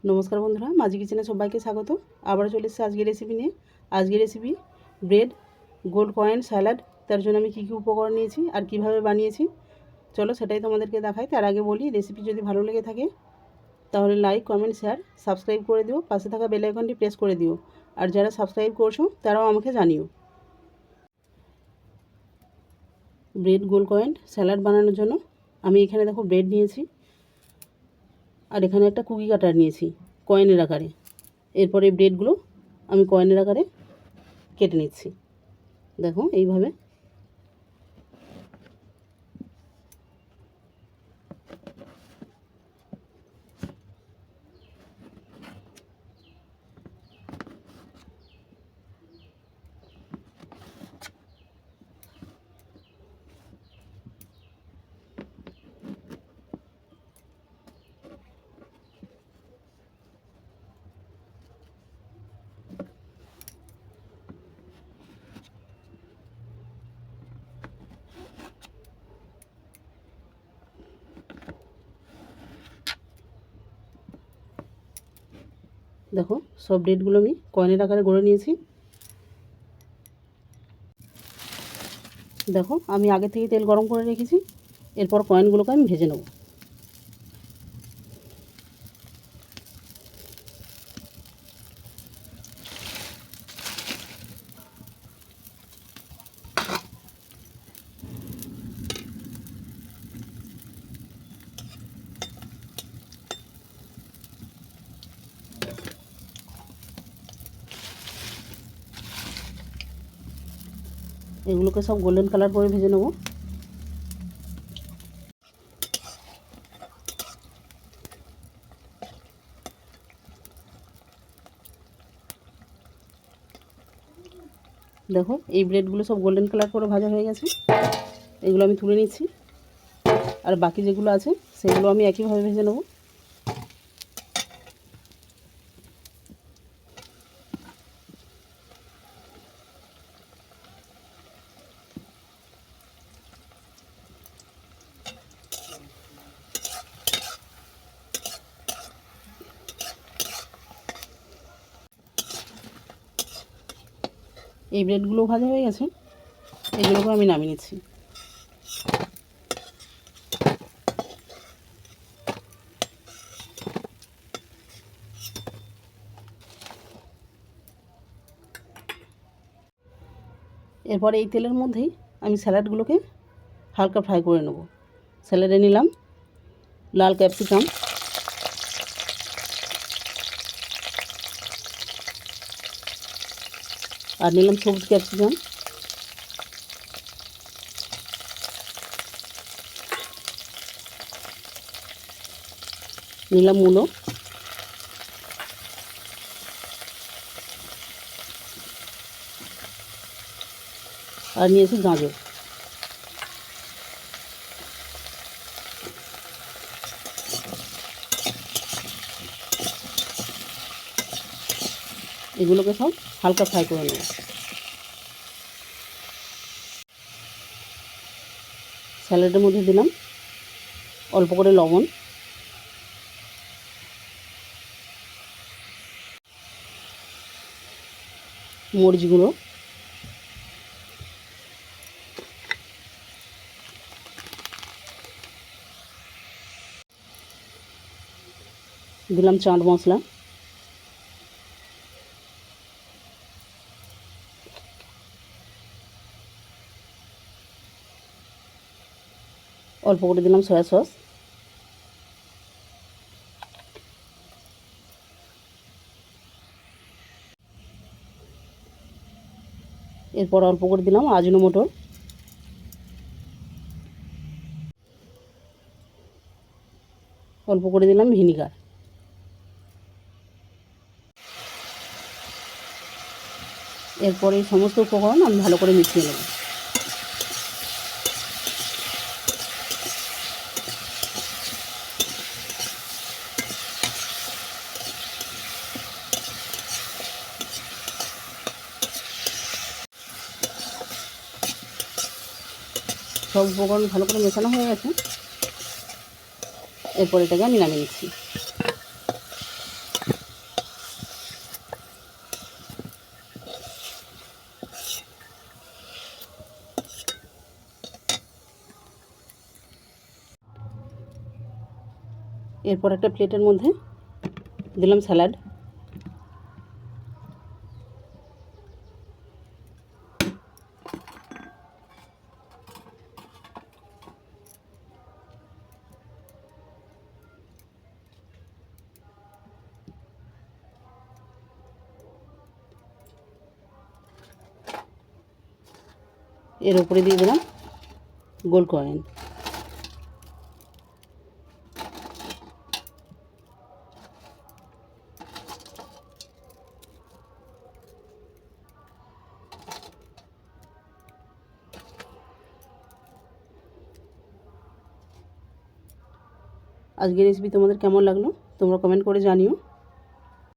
নমস্কার বন্ধুরা, মাঝি কিচেনে সবাইকে স্বাগত। আবার চলে এসেছি আজকের রেসিপি নিয়ে। আজকের recipe bread gold coin salad. তার জন্য আমি কী কী উপকরণ নিয়েছি আর কিভাবে বানিয়েছি চলো সেটাই তোমাদেরকে দেখাই। তার আগে বলি, রেসিপি যদি ভালো লেগে থাকে তাহলে লাইক, কমেন্ট, শেয়ার, সাবস্ক্রাইব করে দিও। পাশে থাকা বেল আইকনটি প্রেস করে দিও। আর যারা সাবস্ক্রাইব করছো তারাও আমাকে জানিও। ব্রেড গোল্ড কয়েন স্যালাড বানানোর জন্য আমি এখানে দেখো ব্রেড নিয়েছি, আর এখানে একটা কুকি কাটার নিয়েছি কয়েনের আকারে। এরপরে ব্রেডগুলো আমি কয়েনের আকারে কেটে নিচ্ছি। দেখো এইভাবে। দেখো সব ব্রেডগুলো আমি কয়েনের আকারে গড়ে নিয়েছি। দেখো আমি আগে থেকে তেল গরম করে রেখেছি। এরপর কয়েনগুলোকে আমি ভেজে নেব। এগুলোকে সব গোল্ডেন কালার করে ভেজে নেব। দেখো এই ব্রেডগুলো সব গোল্ডেন কালার করে ভাজা হয়ে গেছে। এগুলো আমি তুলে নিচ্ছি। আর বাকি যেগুলো আছে সেগুলো আমি একইভাবে ভেজে নেব। এই ব্রেডগুলো ভাজা হয়ে গেছে, এগুলোকে আমি নামিয়ে নিচ্ছি। এরপরে এই তেলের মধ্যেই আমি স্যালাডগুলোকে হালকা ফ্রাই করে নেব। স্যালাডে নিলাম লাল ক্যাপসিকাম, আর নিলাম সবুজ ক্যাপসিকাম, নিলাম মূলো, আর নিয়েছি গাজর। এগুলোকে সব হালকা ফ্রাই করে নেব। স্যালাডের মধ্যে দিলাম অল্প করে লবণ, মরিচ গুঁড়ো, দিলাম চাট মশলা, অল্প করে দিলাম সয়া সস, এরপর অল্প করে দিলাম আজিনোমোটো, অল্প করে দিলাম ভিনিগার। এরপর এই সমস্ত উপকরণ আমি ভালো করে মিশিয়ে নেব। সব উপকরণ ভালো করে মেশানো হয়ে গেছে। এরপর এটাকে আমি নামিয়ে নিচ্ছি। এরপর একটা প্লেটের মধ্যে দিলাম স্যালাড। এর উপরে দিয়ে দিলাম গোল্ড কয়েন। আজকের রেসিপি তোমাদের কেমন লাগলো তোমরা কমেন্ট করে জানিও।